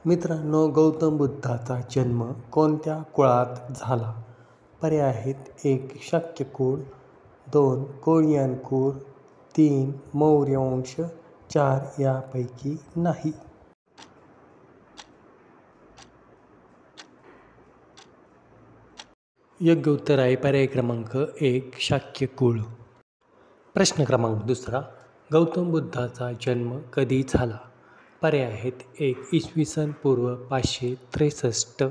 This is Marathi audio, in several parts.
मित्रांनो, गौतम बुद्धाचा जन्म कोणत्या कुळात झाला? पर्याय आहेत: 1. शाक्य कुळ, 2. कोळियन कुळ, 3. मौर्य वंश, 4. यापैकी नाही. योग्य उत्तर आहे पर्याय क्रमांक 1. शाक्य कुळ. प्रश्न क्रमांक 2. गौतम बुद्धाचा जन्म कधी झाला? पर्याय आहेत: 1. इसवी सन पूर्व 563,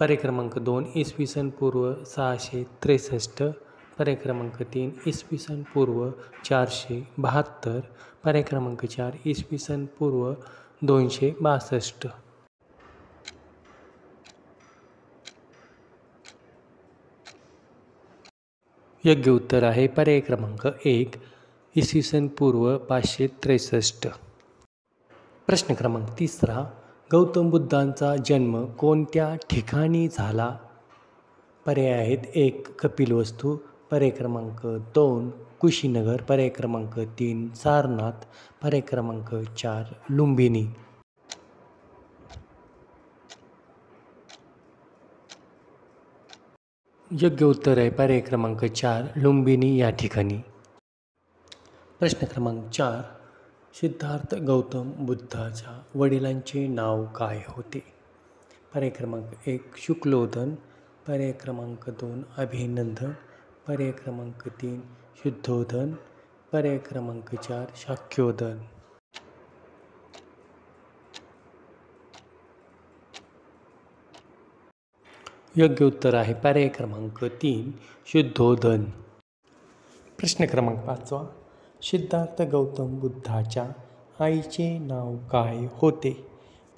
पर्याय क्रमांक 2. इसवी सन पूर्व 663, पर्याय क्रमांक 3. इसवी सन पूर्व 472, पर्याय क्रमांक 4. इसवी सन पूर्व 262. योग्य उत्तर आहे पर्याय क्रमांक 1. इसवी सन पूर्व 563. प्रश्न क्रमांक 3. गौतम बुद्धांचा जन्म कोणत्या ठिकाणी झाला? पर्याय आहेत: 1. कपिलवस्तू, पर्याय क्रमांक 2. कुशीनगर, पर्याय क्रमांक 3. सारनाथ, पर्याय क्रमांक 4. लुंबिनी. योग्य उत्तर आहे पर्याय क्रमांक 4. लुंबिनी या ठिकाणी. प्रश्न क्रमांक 4. सिद्धार्थ गौतम बुद्धाच्या वडिलांचे नाव काय होते? पर्याय क्रमांक 1. शुक्लोधन, पर्याय क्रमांक 2. अभिनंदन, पर्याय क्रमांक 3. शुद्धोधन, पर्याय क्रमांक 4. शाक्योधन. योग्य उत्तर आहे पर्याय क्रमांक 3. शुद्धोधन. प्रश्न क्रमांक 5. सिद्धार्थ गौतम बुद्धाच्या आईचे नाव काय होते?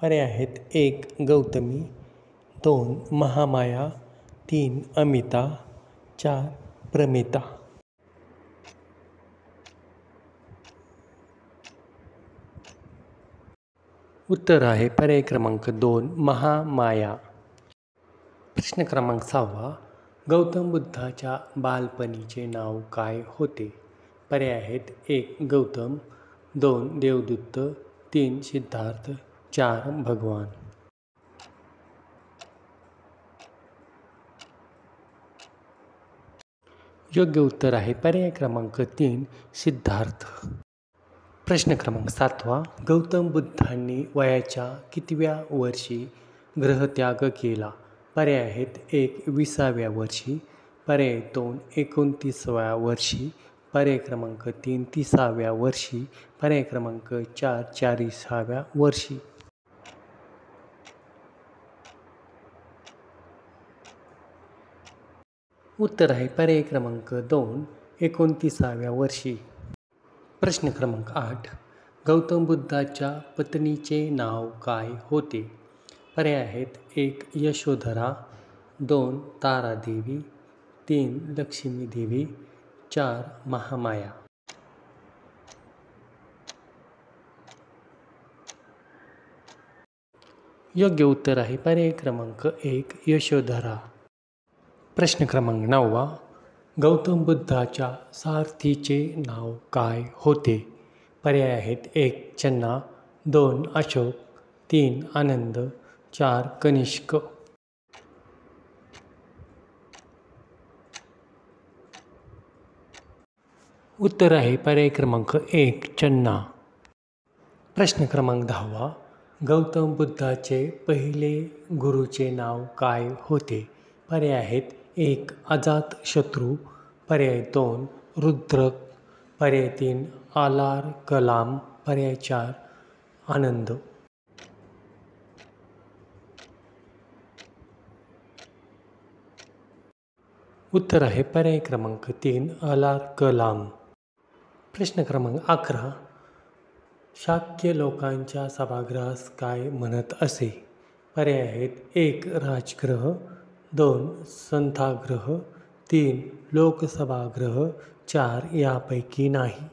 पर्याय आहेत: 1. गौतमी, 2. महामाया, 3. अमिता, 4. प्रमिता. उत्तर आहे पर्याय क्रमांक 2. महामाया. प्रश्न क्रमांक 6. गौतम बुद्धाच्या बालपणीचे नाव काय होते? पर्याय आहेत: 1. गौतम, 2. देवदत्त, 3. सिद्धार्थ, 4. भगवान. योग्य उत्तर आहे पर्याय क्रमांक 3. सिद्धार्थ. प्रश्न क्रमांक 7. गौतम बुद्धांनी वयाच्या कितव्या वर्षी गृहत्याग केला? पर्याय आहेत: 1. 20व्या वर्षी, पर्याय 2. 29व्या वर्षी, पर्याय क्रमांक 3. 30व्या वर्षी, पर्याय क्रमांक 4. 40व्या वर्षी. उत्तर आहे पर्याय क्रमांक 2. 29व्या वर्षी. प्रश्न क्रमांक 8. गौतम बुद्धाच्या पत्नीचे नाव काय होते? पर्याय आहेत: 1. यशोधरा, 2. तारादेवी, 3. लक्ष्मीदेवी, 4. महामाया. योग्य उत्तर आहे पर्याय क्रमांक 1. यशोधरा. प्रश्न क्रमांक 9. गौतम बुद्धाच्या सारथीचे नाव काय होते? पर्याय आहेत: 1. चन्ना, 2. अशोक, 3. आनंद, 4. कनिष्क. उत्तर आहे पर्याय क्रमांक 1. चन्ना. प्रश्न क्रमांक 10. गौतम बुद्धाचे पहिले गुरुचे नाव काय होते? पर्याय आहेत: 1. अजातशत्रू, पर्याय 2. रुद्रक, पर्याय 3. आलार कलाम, पर्याय 4. आनंद. उत्तर आहे पर्याय क्रमांक 3. आलार कलाम. प्रश्न क्रमांक 11. शाक्य लोकांच्या सभागृहास काय म्हणत असे? पर्याय आहेत: 1. राजगृह, 2. संथागृह, 3. लोकसभागृह, 4. यापैकी नाही.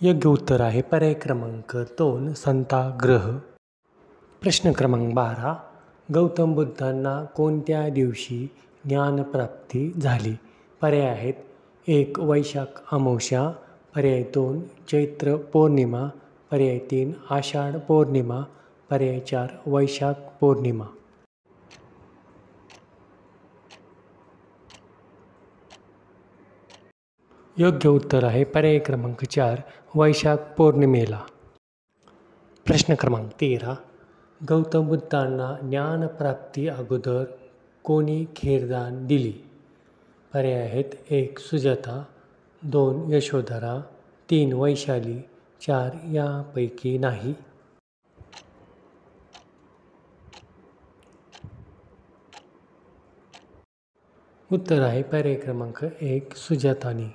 योग्य उत्तर आहे पर्याय क्रमांक 2. संथागृह. प्रश्न क्रमांक 12. गौतम बुद्धांना कोणत्या दिवशी ज्ञानप्राप्ती झाली? पर्याय आहेत: 1. वैशाख अमावस्या, पर्याय 2 चैत्र पौर्णिमा, पर्याय 3 आषाढ पौर्णिमा, पर्याय 4 वैशाख पौर्णिमा. योग्य उत्तर आहे पर्याय क्रमांक 4 वैशाख पौर्णिमेला. प्रश्न क्रमांक 13 गौतम बुद्धांना ज्ञानप्राप्ती अगोदर कोणी खीरदान दिली? पर्याय आहेत 1 सुजाता, 2 यशोधरा, 3 वैशाली, 4 यापैकी नाही. उत्तर आहे पर्याय क्रमांक 1 सुजातानी.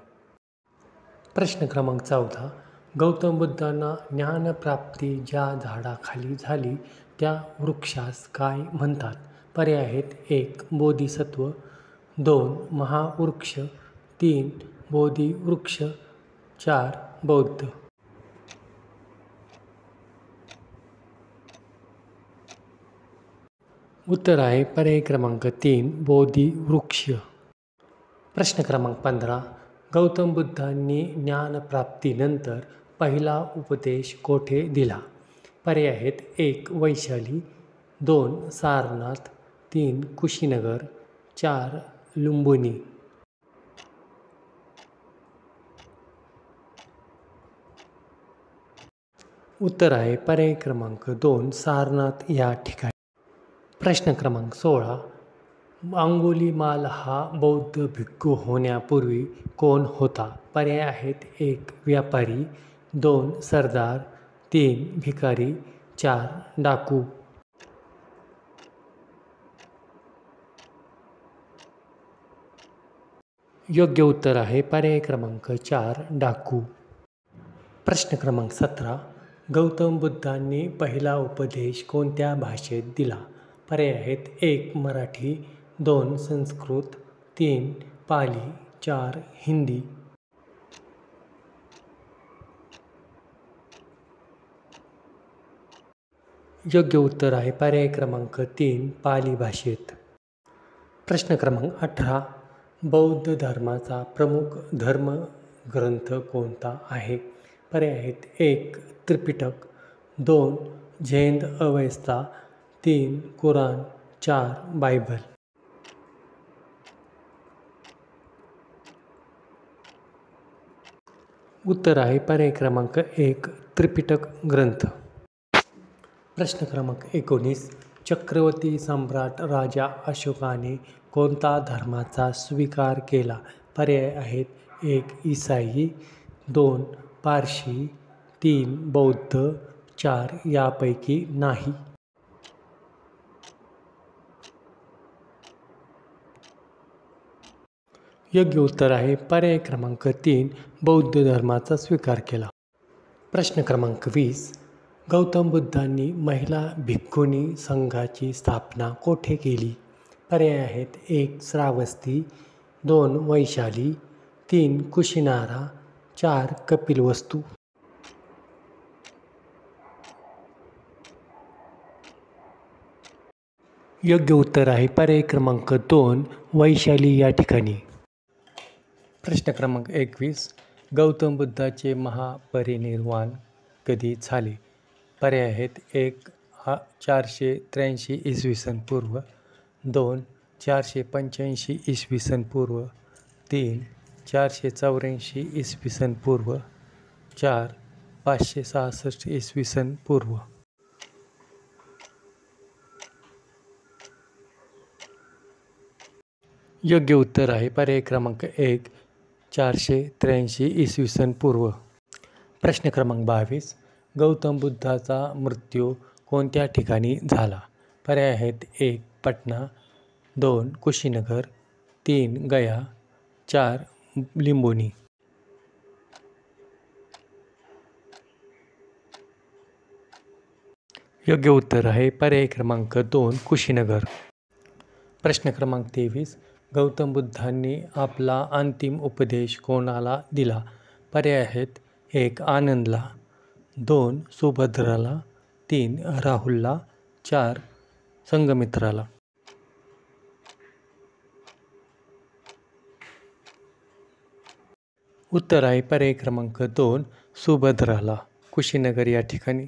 प्रश्न क्रमांक 14 गौतम बुद्धांना ज्ञानप्राप्ती ज्या झाडाखाली झाली त्या वृक्षास काय म्हणतात? पर्याय आहेत 1 बोधिसत्व, 2 महावृक्ष, 3 बोधिवृक्ष, 4 बौद्ध. उत्तर आहे पर्याय क्रमांक 3 बोधिवृक्ष. प्रश्न क्रमांक 15 गौतम बुद्धांनी ज्ञानप्राप्तीनंतर पहिला उपदेश कोठे दिला? पर्याय आहेत 1 वैशाली, 2 सारनाथ, 3 कुशीनगर, 4 लुंबिनी. उत्तर आहे पर्याय क्रमांक 2 सारनाथ या ठिकाणी. प्रश्न क्रमांक 16 अंगुलीमाल हा बौद्ध भिक्खू होण्यापूर्वी कोण होता? पर्याय आहेत 1 व्यापारी, 2 सरदार, 3 भिकारी, 4 डाकू. योग्य उत्तर आहे पर्याय क्रमांक 4 डाकू. प्रश्न क्रमांक 17 गौतम बुद्धांनी पहिला उपदेश कोणत्या भाषेत दिला? पर्याय आहेत 1 मराठी, 2 संस्कृत, 3 पाली, 4 हिंदी. योग्य उत्तर आहे पर्याय क्रमांक 3 पाली भाषेत. प्रश्न क्रमांक 18 बौद्ध धर्माचा प्रमुख धर्मग्रंथ कोणता आहे? पर्याय आहेत 1 Tripitaka, 2 Zend Avesta, 3 Quran, 4 Bible. उत्तर आहे पर्याय क्रमांक 1 त्रिपिटक ग्रंथ. प्रश्न क्रमांक 19 चक्रवर्ती सम्राट राजा अशोकाने कोणता धर्माचा स्वीकार केला? पर्याय आहेत 1 ईसाई, 2 पारशी, 3 बौद्ध, 4 यापैकी नाही. योग्य उत्तर आहे पर्याय क्रमांक 3 बौद्ध धर्माचा स्वीकार केला. प्रश्न क्रमांक 20 गौतम बुद्धांनी महिला भिक्खुनी संघाची स्थापना कोठे केली? पर्याय आहेत 1 श्रावस्ती, 2 वैशाली, 3 कुशिनारा, 4 कपिलवस्तू. योग्य उत्तर आहे पर्याय क्रमांक 2 वैशाली या ठिकाणी. प्रश्न क्रमांक 21 गौतम बुद्धाचे महापरिनिर्वाण कधी झाले? पर्याय आहेत 1 483 इसवी सन पूर्व, 2 485 इसवी सन पूर्व, 3 484 इसवी सन पूर्व, 4 566 इसवी सन पूर्व. योग्य उत्तर आहे पर्याय क्रमांक 1 483 इसवी सन पूर्व. प्रश्न क्रमांक 22 गौतम बुद्धाचा मृत्यू कोणत्या ठिकाणी झाला? पर्याय आहेत 1 पटना, 2 कुशीनगर, 3 गया, 4 लिंबोनी. योग्य उत्तर आहे पर्याय क्रमांक 2 कुशीनगर. प्रश्न क्रमांक 23 गौतम बुद्धांनी आपला अंतिम उपदेश कोणाला दिला? पर्याय आहेत 1 आनंदला, 2 सुभद्राला, 3 राहुलला, 4 संघमित्राला. उत्तर आहे पर्याय क्रमांक 2 सुभद्राला, कुशीनगर या ठिकाणी.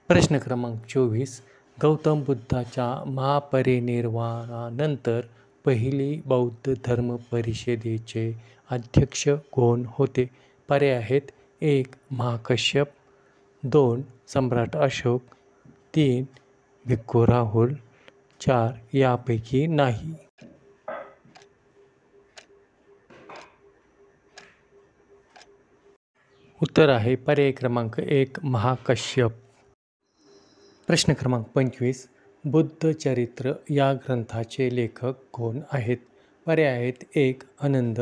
प्रश्न क्रमांक 24. गौतम बुद्धाच्या महापरिनिर्वाणानंतर पहिली बौद्ध धर्म परिषदेचे अध्यक्ष कोण होते? पर्याय आहेत 1. महाकश्यप, 2. सम्राट अशोक, 3. भिक्खू राहुल, 4. यापैकी नाही. उत्तर आहे पर्याय क्रमांक 1 महाकश्यप. प्रश्न क्रमांक 25. बुद्ध चरित्र या ग्रंथाचे लेखक कोण आहेत? पर्याय आहेत 1. आनंद,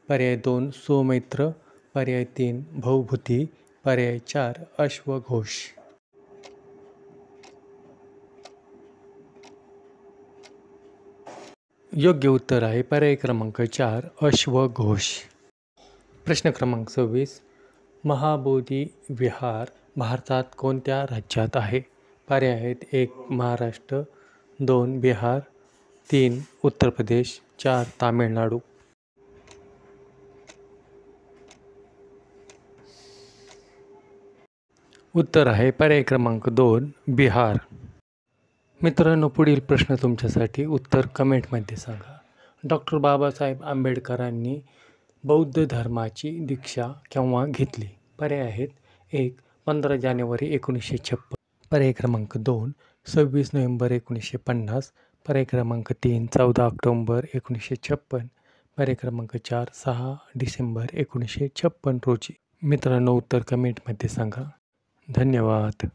पर्याय 2. सौमित्र, पर्याय 3. भवभूती, पर्याय 4. अश्वघोष. योग्य उत्तर आहे पर्याय क्रमांक 4 अश्वघोष. प्रश्न क्रमांक 26. महाबोधी विहार भारतात कोणत्या राज्यात आहे? पर्याय आहेत 1. महाराष्ट्र, 2. बिहार, 3. उत्तर प्रदेश, 4. तामिळनाडू. उत्तर आहे पर्याय क्रमांक 2 बिहार. मित्रांनो, पुढील प्रश्न तुमच्यासाठी, उत्तर कमेंटमध्ये सांगा. डॉक्टर बाबासाहेब आंबेडकरांनी बौद्ध धर्माची दीक्षा केव्हा घेतली? पर्याय आहेत 1. 15 जानेवारी 1956, पर्याय क्रमांक 2. 26 नोव्हेंबर 1950, पर्याय क्रमांक 3. 14 ऑक्टोंबर 1956, पर्याय क्रमांक 4. 6 डिसेंबर 1956 रोजी. मित्रांनो, उत्तर कमेंटमध्ये सांगा. धन्यवाद.